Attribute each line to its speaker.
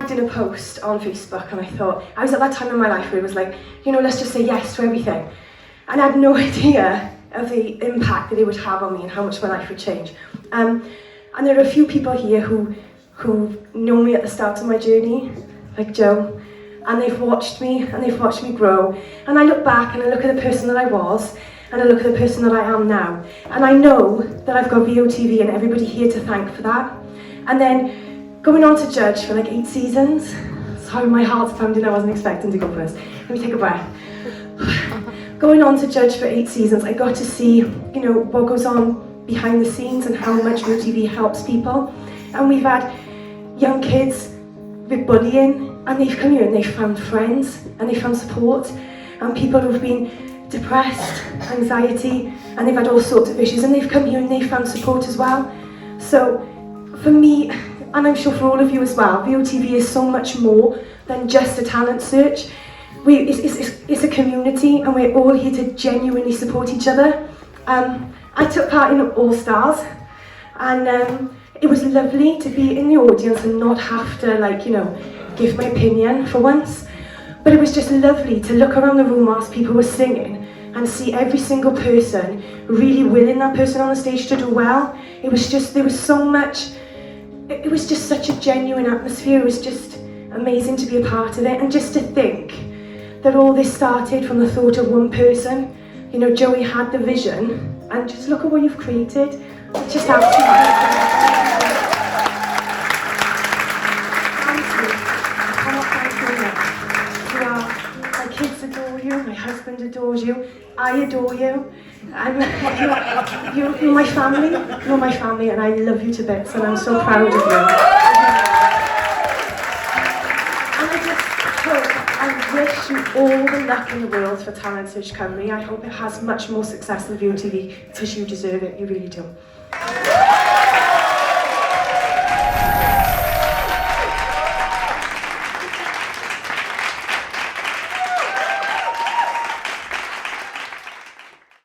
Speaker 1: I did a post on Facebook and I thought, I was at that time in my life where it was like, you know, let's just say yes to everything. And I had no idea of the impact that it would have on me and how much my life would change. And there are a few people here who know me at the start of my journey, like Joe, and they've watched me grow. And I look back and I look at the person that I was, and I look at the person that I am now. And I know that I've got VOTV and everybody here to thank for that. And then going on to judge for like 8 seasons. Sorry, my heart's pounding, I wasn't expecting to go first. Let me take a breath. Going on to judge for 8 seasons, I got to see, you know, what goes on behind the scenes and how much VOTV helps people. And we've had young kids with bullying, and they've come here and they've found friends and they've found support, and people who've been depressed, anxiety, and they've had all sorts of issues, and they've come here and they've found support as well. So for me, and I'm sure for all of you as well, VOTV is so much more than just a talent search. It's a community, and we're all here to genuinely support each other. I took part in All Stars, and it was lovely to be in the audience and not have to, like, you know, give my opinion for once. But it was just lovely to look around the room whilst people were singing and see every single person really willing that person on the stage to do well. It was just, there was so much, it was just such a genuine atmosphere. It was just amazing to be a part of it, and just to think that all this started from the thought of one person. You know, Joey had the vision, and just look at what you've created. It's just absolutely my kids adore you, my husband adores you, I adore you, and you're my family. You're my family, and I love you to bits, and I'm so proud of you. I wish you all the luck in the world for Talent Search Cymru. I hope it has much more success than VOTV, because you deserve it, you really do.